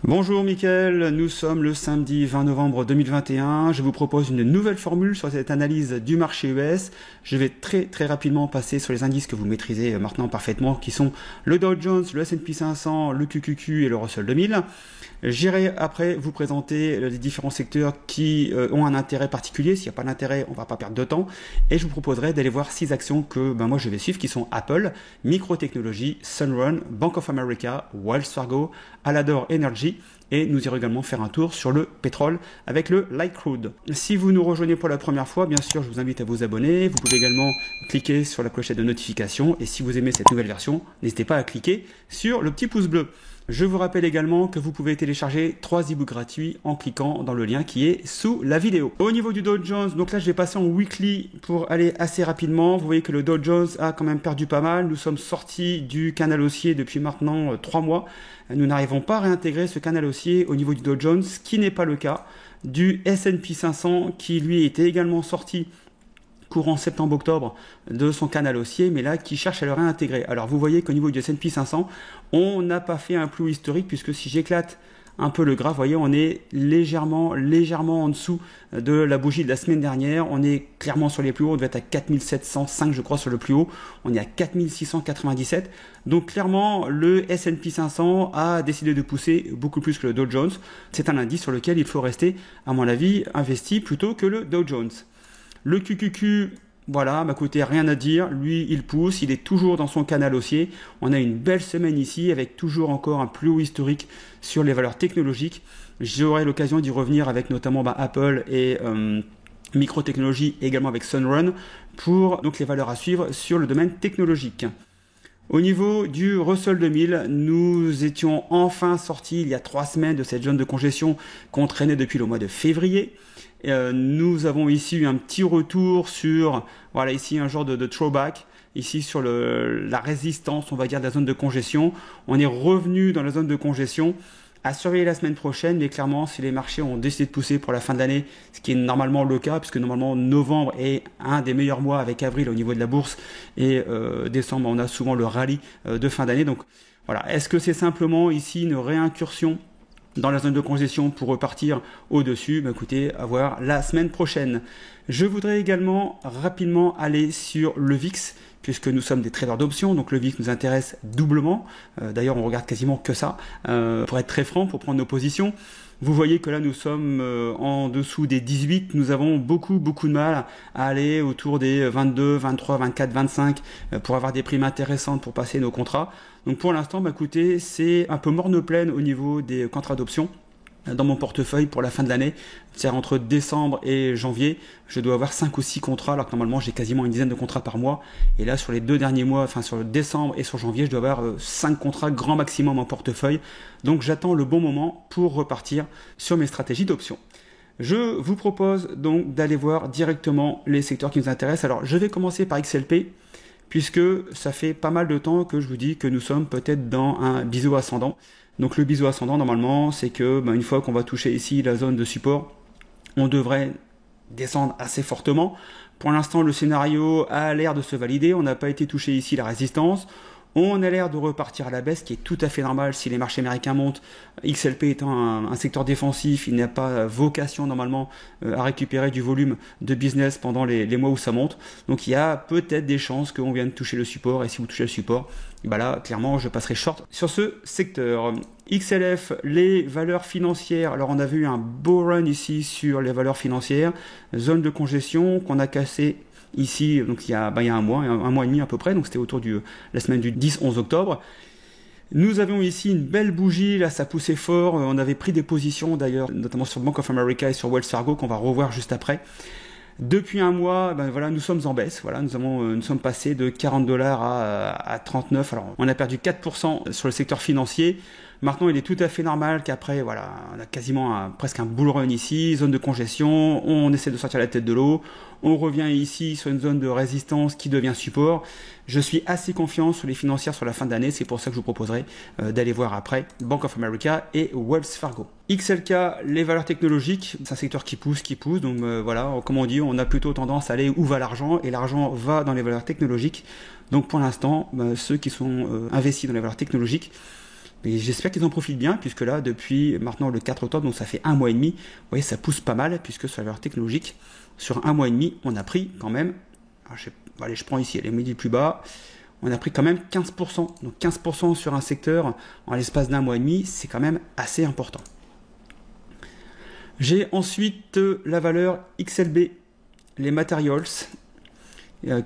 Bonjour Mickaël, nous sommes le samedi 20 novembre 2021. Je vous propose une nouvelle formule sur cette analyse du marché US. Je vais très rapidement passer sur les indices que vous maîtrisez maintenant parfaitement, qui sont le Dow Jones, le S&P 500, le QQQ et le Russell 2000. J'irai après vous présenter les différents secteurs qui ont un intérêt particulier. S'il n'y a pas d'intérêt, on ne va pas perdre de temps. Et je vous proposerai d'aller voir 6 actions que moi je vais suivre, qui sont Apple, Microtechnology, Sunrun, Bank of America, Wells Fargo, Alador Energy. Et nous irons également faire un tour sur le pétrole avec le Light Crude. Si vous nous rejoignez pour la première fois, bien sûr, je vous invite à vous abonner. Vous pouvez également cliquer sur la clochette de notification. Et si vous aimez cette nouvelle version, n'hésitez pas à cliquer sur le petit pouce bleu. Je vous rappelle également que vous pouvez télécharger 3 e-books gratuits en cliquant dans le lien qui est sous la vidéo. Au niveau du Dow Jones, donc là je vais passer en weekly pour aller assez rapidement. Vous voyez que le Dow Jones a quand même perdu pas mal. Nous sommes sortis du canal haussier depuis maintenant 3 mois. Nous n'arrivons pas à réintégrer ce canal haussier au niveau du Dow Jones, ce qui n'est pas le cas du S&P 500 qui lui était également sorti courant septembre-octobre de son canal haussier, mais là qui cherche à le réintégrer. Alors vous voyez qu'au niveau du S&P 500, on n'a pas fait un plus historique, puisque si j'éclate un peu le graphe, vous voyez, on est légèrement en dessous de la bougie de la semaine dernière. On est clairement sur les plus hauts, on devait être à 4705 je crois sur le plus haut, on est à 4697. Donc clairement le S&P 500 a décidé de pousser beaucoup plus que le Dow Jones. C'est un indice sur lequel il faut rester, à mon avis, investi plutôt que le Dow Jones. Le QQQ, voilà, écoutez, rien à dire. Lui, il pousse, il est toujours dans son canal haussier. On a une belle semaine ici avec toujours encore un plus haut historique sur les valeurs technologiques. J'aurai l'occasion d'y revenir avec notamment Apple et Microtechnology, également avec Sunrun, pour donc les valeurs à suivre sur le domaine technologique. Au niveau du Russell 2000, nous étions enfin sortis il y a 3 semaines de cette zone de congestion qu'on traînait depuis le mois de février. Nous avons ici eu un petit retour sur, voilà, ici un genre de throwback, ici sur la résistance, on va dire, de la zone de congestion. On est revenu dans la zone de congestion, à surveiller la semaine prochaine, mais clairement, si les marchés ont décidé de pousser pour la fin de l'année, ce qui est normalement le cas, puisque normalement novembre est un des meilleurs mois avec avril au niveau de la bourse, et décembre, on a souvent le rallye de fin d'année. Donc voilà, est-ce que c'est simplement ici une réincursion dans la zone de congestion pour repartir au-dessus? Écoutez, à voir la semaine prochaine. Je voudrais également rapidement aller sur le VIX, puisque nous sommes des traders d'options, donc le VIX nous intéresse doublement. D'ailleurs, on regarde quasiment que ça, pour être très franc, pour prendre nos positions. Vous voyez que là, nous sommes en dessous des 18. Nous avons beaucoup de mal à aller autour des 22, 23, 24, 25 pour avoir des primes intéressantes pour passer nos contrats. Donc pour l'instant, écoutez, c'est un peu morne pleine au niveau des contrats d'options. Dans mon portefeuille pour la fin de l'année, c'est-à-dire entre décembre et janvier, je dois avoir 5 ou 6 contrats, alors que normalement j'ai quasiment une dizaine de contrats par mois. Et là, sur les 2 derniers mois, enfin sur le décembre et sur janvier, je dois avoir 5 contrats grand maximum en portefeuille. Donc j'attends le bon moment pour repartir sur mes stratégies d'options. Je vous propose donc d'aller voir directement les secteurs qui nous intéressent. Alors je vais commencer par XLP, puisque ça fait pas mal de temps que je vous dis que nous sommes peut-être dans un biseau ascendant. Donc le biseau ascendant, normalement, c'est que une fois qu'on va toucher ici la zone de support, on devrait descendre assez fortement. Pour l'instant, le scénario a l'air de se valider. On n'a pas été touché ici la résistance. On a l'air de repartir à la baisse, qui est tout à fait normal si les marchés américains montent. XLP étant un secteur défensif, il n'a pas vocation normalement à récupérer du volume de business pendant les mois où ça monte. Donc il y a peut-être des chances qu'on vienne toucher le support, et si vous touchez le support, là clairement je passerai short sur ce secteur. XLF, les valeurs financières. Alors on a vu un beau run ici sur les valeurs financières, zone de congestion qu'on a cassé ici, donc il y a un mois et demi à peu près, donc c'était autour de la semaine du 10-11 octobre. Nous avions ici une belle bougie, là ça poussait fort, on avait pris des positions d'ailleurs, notamment sur Bank of America et sur Wells Fargo, qu'on va revoir juste après. Depuis un mois, voilà, nous sommes en baisse. Voilà, nous sommes passés de 40 $ à 39. Alors, on a perdu 4% sur le secteur financier. Maintenant, il est tout à fait normal qu'après, voilà, on a quasiment presque un bull run ici, zone de congestion, on essaie de sortir la tête de l'eau, on revient ici sur une zone de résistance qui devient support. Je suis assez confiant sur les financières sur la fin d'année, c'est pour ça que je vous proposerai d'aller voir après Bank of America et Wells Fargo. XLK, les valeurs technologiques, c'est un secteur qui pousse, donc voilà, comme on dit, on a plutôt tendance à aller où va l'argent, et l'argent va dans les valeurs technologiques. Donc pour l'instant, ceux qui sont investis dans les valeurs technologiques, Mais j'espère qu'ils en profitent bien, puisque là, depuis maintenant le 4 octobre, donc ça fait un mois et demi, vous voyez, ça pousse pas mal, puisque sur la valeur technologique, sur un mois et demi, on a pris quand même, allez, je prends ici, elle est midi plus bas, on a pris quand même 15%. Donc 15% sur un secteur en l'espace d'un mois et demi, c'est quand même assez important. J'ai ensuite la valeur XLB, les materials,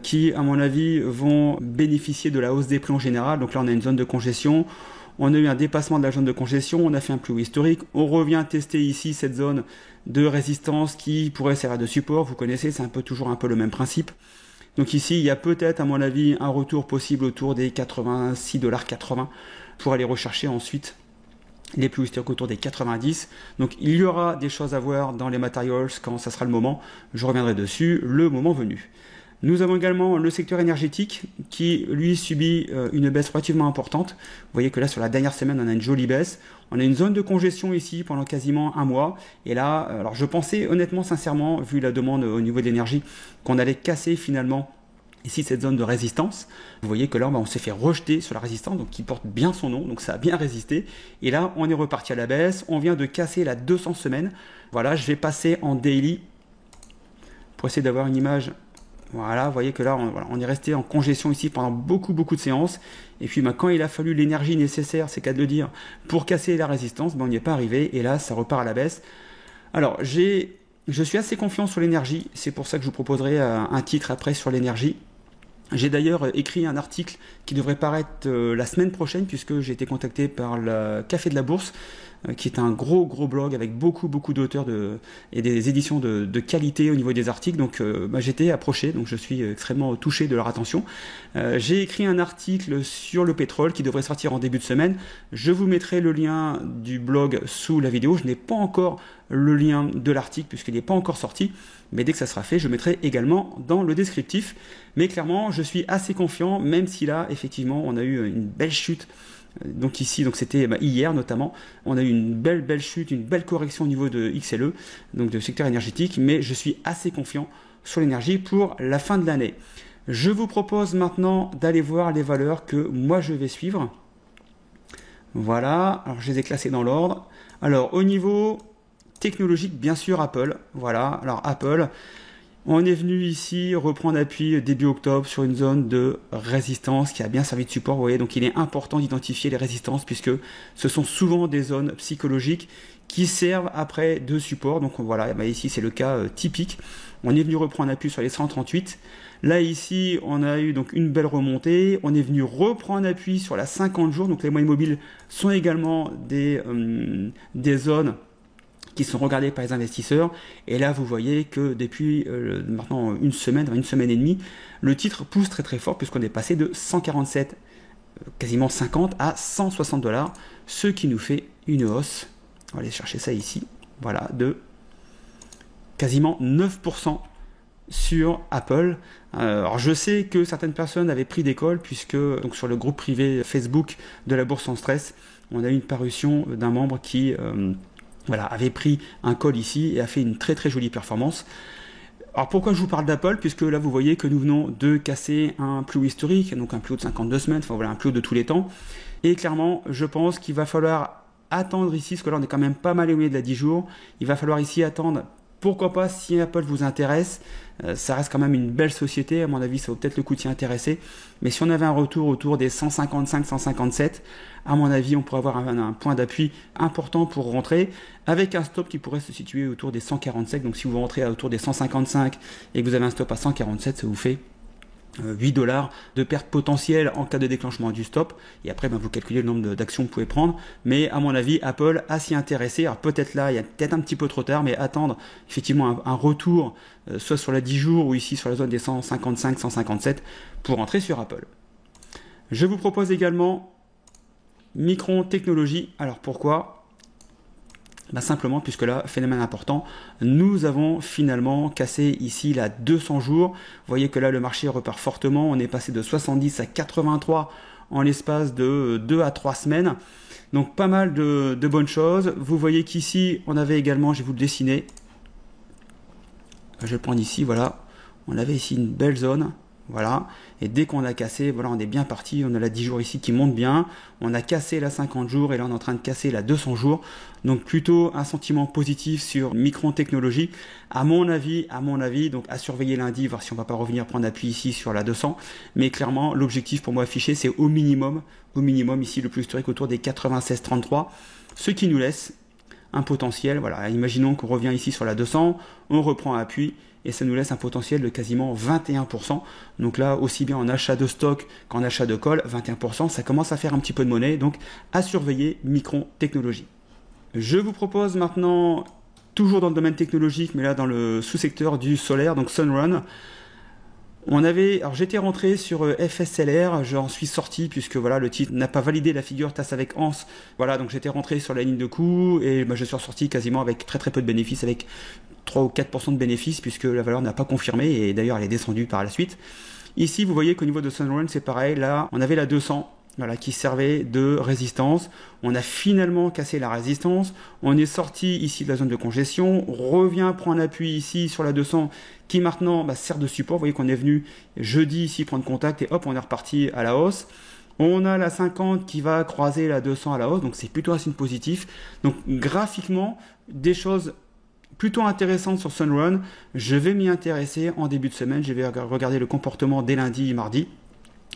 qui, à mon avis, vont bénéficier de la hausse des prix en général. Donc là, on a une zone de congestion. On a eu un dépassement de la zone de congestion, on a fait un plus haut historique. On revient tester ici cette zone de résistance qui pourrait servir de support. Vous connaissez, c'est toujours un peu le même principe. Donc ici, il y a peut-être, à mon avis, un retour possible autour des 86,80$ pour aller rechercher ensuite les plus hauts historiques autour des 90. Donc il y aura des choses à voir dans les materials quand ça sera le moment. Je reviendrai dessus le moment venu. Nous avons également le secteur énergétique qui, lui, subit une baisse relativement importante. Vous voyez que là, sur la dernière semaine, on a une jolie baisse. On a une zone de congestion ici pendant quasiment un mois. Et là, alors je pensais honnêtement, sincèrement, vu la demande au niveau de l'énergie, qu'on allait casser finalement ici cette zone de résistance. Vous voyez que là, on s'est fait rejeter sur la résistance, donc qui porte bien son nom, donc ça a bien résisté. Et là, on est reparti à la baisse. On vient de casser la 200 semaines. Voilà, je vais passer en daily pour essayer d'avoir une image. Voilà, vous voyez que là, on est resté en congestion ici pendant beaucoup de séances. Et puis, quand il a fallu l'énergie nécessaire, c'est qu'à de le dire, pour casser la résistance, on n'y est pas arrivé. Et là, ça repart à la baisse. Alors, je suis assez confiant sur l'énergie. C'est pour ça que je vous proposerai un titre après sur l'énergie. J'ai d'ailleurs écrit un article qui devrait paraître la semaine prochaine, puisque j'ai été contacté par le Café de la Bourse, qui est un gros blog avec beaucoup d'auteurs et des éditions de qualité au niveau des articles. Donc j'étais approché, donc je suis extrêmement touché de leur attention. J'ai écrit un article sur le pétrole qui devrait sortir en début de semaine. Je vous mettrai le lien du blog sous la vidéo. Je n'ai pas encore le lien de l'article puisqu'il n'est pas encore sorti, mais dès que ça sera fait, je mettrai également dans le descriptif. Mais clairement, je suis assez confiant, même si là, effectivement, on a eu une belle chute. Donc ici, c'était hier notamment, on a eu une belle chute, une belle correction au niveau de XLE, donc de secteur énergétique, mais je suis assez confiant sur l'énergie pour la fin de l'année. Je vous propose maintenant d'aller voir les valeurs que moi je vais suivre. Voilà, alors je les ai classées dans l'ordre. Alors au niveau technologique, bien sûr Apple, voilà, alors Apple, on est venu ici reprendre appui début octobre sur une zone de résistance qui a bien servi de support. Vous voyez, donc il est important d'identifier les résistances puisque ce sont souvent des zones psychologiques qui servent après de support. Donc voilà, ici c'est le cas typique. On est venu reprendre appui sur les 138. Là ici, on a eu donc une belle remontée. On est venu reprendre appui sur la 50 jours. Donc les moyennes mobiles sont également des zones qui sont regardés par les investisseurs. Et là, vous voyez que depuis maintenant une semaine et demie, le titre pousse très fort puisqu'on est passé de 147, quasiment 50 à 160$, ce qui nous fait une hausse. On va aller chercher ça ici. Voilà, de quasiment 9% sur Apple. Alors je sais que certaines personnes avaient pris d'école puisque donc sur le groupe privé Facebook de la Bourse sans stress, on a eu une parution d'un membre qui avait pris un call ici et a fait une très jolie performance. Alors pourquoi je vous parle d'Apple? Puisque là vous voyez que nous venons de casser un plus haut historique, donc un plus haut de 52 semaines, enfin voilà, un plus haut de tous les temps. Et clairement, je pense qu'il va falloir attendre ici, parce que là on est quand même pas mal éloigné de la 10 jours. Il va falloir ici attendre. Pourquoi pas, si Apple vous intéresse, ça reste quand même une belle société, à mon avis ça vaut peut-être le coup de s'y intéresser, mais si on avait un retour autour des 155, 157, à mon avis on pourrait avoir un point d'appui important pour rentrer, avec un stop qui pourrait se situer autour des 147, donc si vous rentrez autour des 155 et que vous avez un stop à 147, ça vous fait 8$ de perte potentielle en cas de déclenchement du stop, et après vous calculez le nombre d'actions que vous pouvez prendre, mais à mon avis Apple a s'y intéressé. Alors peut-être là il y a peut-être un petit peu trop tard, mais attendre effectivement un retour soit sur la 10 jours ou ici sur la zone des 155, 157 pour rentrer sur Apple. Je vous propose également Micron Technology. Alors pourquoi? Simplement puisque là, phénomène important, nous avons finalement cassé ici la 200 jours. Vous voyez que là le marché repart fortement, on est passé de 70 à 83 en l'espace de 2 à 3 semaines. Donc pas mal de bonnes choses. Vous voyez qu'ici on avait également, je vais vous le dessiner, je vais le prendre ici, voilà, on avait ici une belle zone, Voilà, et dès qu'on a cassé, voilà, on est bien parti, on a la 10 jours ici qui monte bien, on a cassé la 50 jours et là on est en train de casser la 200 jours, donc plutôt un sentiment positif sur Micron Technology, à mon avis, donc à surveiller lundi, voir si on va pas revenir prendre appui ici sur la 200, mais clairement l'objectif pour moi affiché c'est au minimum ici le plus historique autour des 96,33, ce qui nous laisse un potentiel, voilà, imaginons qu'on revient ici sur la 200, on reprend appui, et ça nous laisse un potentiel de quasiment 21%. Donc là, aussi bien en achat de stock qu'en achat de call, 21%, ça commence à faire un petit peu de monnaie, donc à surveiller Micron Technology. Je vous propose maintenant, toujours dans le domaine technologique, mais là dans le sous-secteur du solaire, donc Sunrun. Alors j'étais rentré sur FSLR, j'en suis sorti puisque voilà le titre n'a pas validé la figure tasse avec Hans. Voilà, donc j'étais rentré sur la ligne de coup et je suis ressorti quasiment avec très peu de bénéfices, avec 3 ou 4% de bénéfices puisque la valeur n'a pas confirmé et d'ailleurs elle est descendue par la suite. Ici vous voyez qu'au niveau de Sunrun c'est pareil, là on avait la 200. Voilà, qui servait de résistance. On a finalement cassé la résistance. On est sorti ici de la zone de congestion. On revient prendre appui ici sur la 200 qui maintenant sert de support. Vous voyez qu'on est venu jeudi ici prendre contact et hop, on est reparti à la hausse. On a la 50 qui va croiser la 200 à la hausse. Donc c'est plutôt un signe positif. Donc graphiquement, des choses plutôt intéressantes sur Sunrun. Je vais m'y intéresser en début de semaine. Je vais regarder le comportement dès lundi et mardi.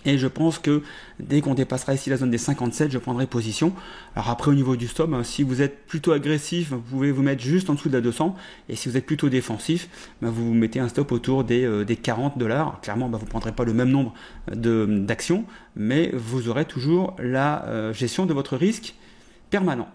Et je pense que dès qu'on dépassera ici la zone des 57, je prendrai position. Alors après au niveau du stop, si vous êtes plutôt agressif, vous pouvez vous mettre juste en dessous de la 200. Et si vous êtes plutôt défensif, vous mettez un stop autour des $40. Clairement, vous ne prendrez pas le même nombre d'actions, mais vous aurez toujours la gestion de votre risque permanent.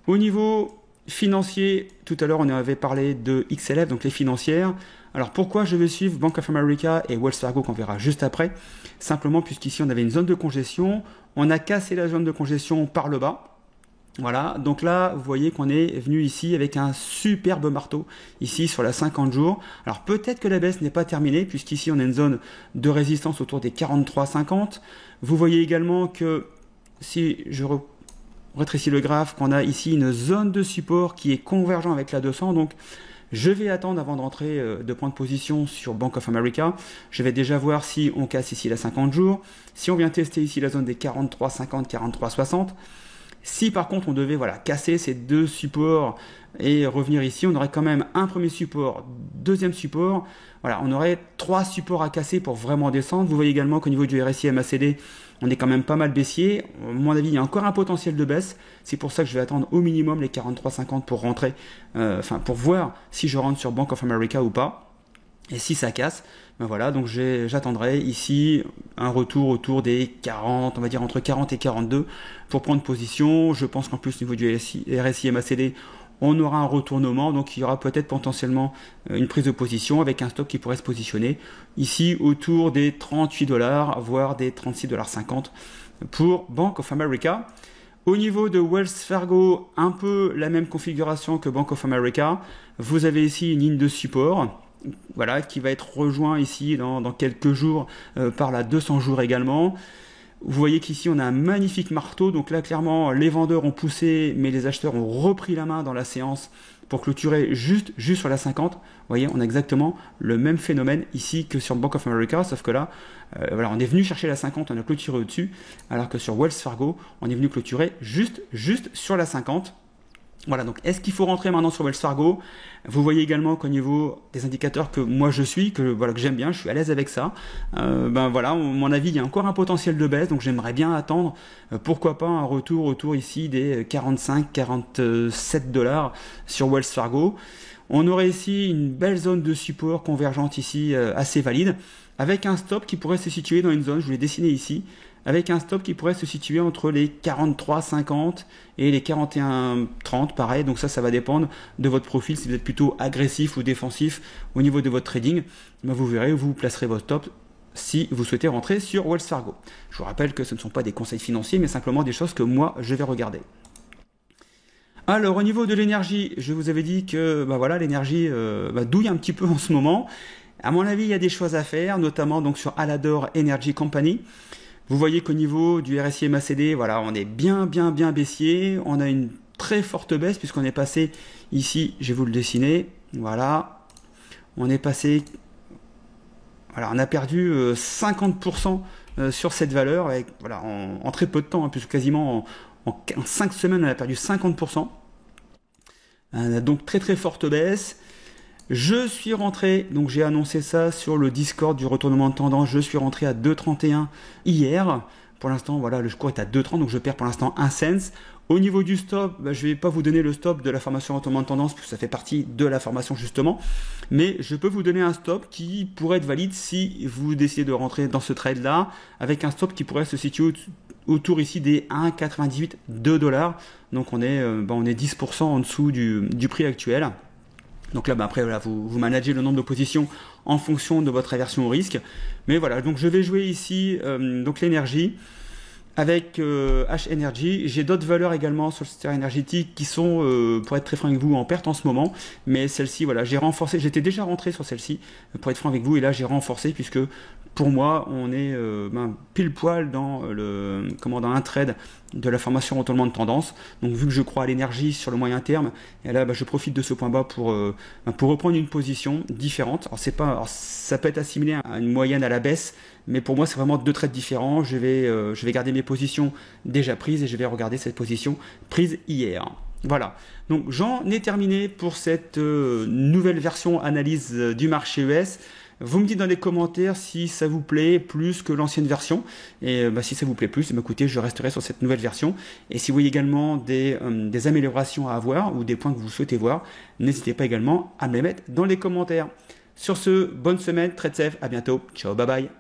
Au niveau financier, tout à l'heure on avait parlé de XLF, donc les financières. Alors pourquoi je vais suivre Bank of America et Wells Fargo qu'on verra juste après? Simplement puisqu'ici on avait une zone de congestion, on a cassé la zone de congestion par le bas. Voilà, donc là vous voyez qu'on est venu ici avec un superbe marteau, ici sur la 50 jours. Alors peut-être que la baisse n'est pas terminée puisqu'ici on a une zone de résistance autour des 43,50. Vous voyez également que si je rétrécis le graphe, qu'on a ici une zone de support qui est convergent avec la 200, donc je vais attendre avant de rentrer, de prendre position sur Bank of America. Je vais déjà voir si on casse ici la 50 jours. Si on vient tester ici la zone des 43,50, 43,60. Si par contre on devait casser ces deux supports et revenir ici, on aurait quand même un premier support, deuxième support. Voilà, on aurait 3 supports à casser pour vraiment descendre. Vous voyez également qu'au niveau du RSI MACD, on est quand même pas mal baissier. À mon avis, il y a encore un potentiel de baisse. C'est pour ça que je vais attendre au minimum les 43,50 pour rentrer, pour voir si je rentre sur Bank of America ou pas. Et si ça casse, voilà, donc j'attendrai ici un retour autour des 40, on va dire entre 40 et 42 pour prendre position. Je pense qu'en plus au niveau du RSI MACD, on aura un retournement, donc il y aura peut-être potentiellement une prise de position avec un stop qui pourrait se positionner ici autour des $38, voire des $36,50 pour Bank of America. Au niveau de Wells Fargo, un peu la même configuration que Bank of America. Vous avez ici une ligne de support, voilà, qui va être rejoint ici dans quelques jours par la 200 jours également. Vous voyez qu'ici on a un magnifique marteau, donc là clairement les vendeurs ont poussé mais les acheteurs ont repris la main dans la séance pour clôturer juste sur la 50. Vous voyez, on a exactement le même phénomène ici que sur Bank of America, sauf que là voilà, on est venu chercher la 50, on a clôturé au-dessus, alors que sur Wells Fargo on est venu clôturer juste sur la 50. Voilà, donc est-ce qu'il faut rentrer maintenant sur Wells Fargo? Vous voyez également qu'au niveau des indicateurs que moi je suis, que j'aime bien, je suis à l'aise avec ça. Voilà, à mon avis, il y a encore un potentiel de baisse, donc j'aimerais bien attendre, pourquoi pas un retour autour ici des 45-47$ sur Wells Fargo. On aurait ici une belle zone de support convergente ici, assez valide, avec un stop qui pourrait se situer dans une zone, je vous l'ai dessiné ici, avec un stop qui pourrait se situer entre les 43,50 et les 41,30, pareil. Donc ça va dépendre de votre profil, si vous êtes plutôt agressif ou défensif au niveau de votre trading. Vous verrez où vous placerez votre stop si vous souhaitez rentrer sur Wells Fargo. Je vous rappelle que ce ne sont pas des conseils financiers, mais simplement des choses que moi je vais regarder. Alors au niveau de l'énergie, je vous avais dit que l'énergie douille un petit peu en ce moment. À mon avis, il y a des choses à faire, notamment donc sur Alador Energy Company. Vous voyez qu'au niveau du RSI MACD, voilà, on est bien baissier. On a une très forte baisse puisqu'on est passé ici, je vais vous le dessiner. Voilà, on est passé Voilà, on a perdu 50% sur cette valeur avec, voilà, en très peu de temps, hein, puisque quasiment en 5 semaines, on a perdu 50%. Donc très très forte baisse. Je suis rentré, donc j'ai annoncé ça sur le Discord du retournement de tendance, je suis rentré à 2,31 hier. Pour l'instant, voilà, le cours est à 2,30, donc je perds pour l'instant 1 cent. Au niveau du stop, je ne vais pas vous donner le stop de la formation retournement de tendance, parce que ça fait partie de la formation justement. Mais je peux vous donner un stop qui pourrait être valide si vous décidez de rentrer dans ce trade-là, avec un stop qui pourrait se situer autour ici des 1,98 $. Donc on est 10% en dessous du prix actuel. Donc là, après, voilà, vous managez le nombre de positions en fonction de votre aversion au risque. Mais voilà, donc je vais jouer ici donc l'énergie avec H Energy. J'ai d'autres valeurs également sur le secteur énergétique qui sont, pour être très franc avec vous, en perte en ce moment. Mais celle-ci, voilà, j'ai renforcé. J'étais déjà rentré sur celle-ci, pour être franc avec vous. Et là, j'ai renforcé puisque pour moi, on est pile poil dans un trade de la formation retournement de tendance. Donc vu que je crois à l'énergie sur le moyen terme, et là je profite de ce point bas pour reprendre une position différente. Alors ça peut être assimilé à une moyenne à la baisse, mais pour moi c'est vraiment deux trades différents. Je vais garder mes positions déjà prises et je vais regarder cette position prise hier. Voilà, donc j'en ai terminé pour cette nouvelle version analyse du marché US. Vous me dites dans les commentaires si ça vous plaît plus que l'ancienne version. Et si ça vous plaît plus, écoutez, je resterai sur cette nouvelle version. Et si vous voyez également des améliorations à avoir ou des points que vous souhaitez voir, n'hésitez pas également à me les mettre dans les commentaires. Sur ce, bonne semaine, trade safe, à bientôt, ciao, bye bye.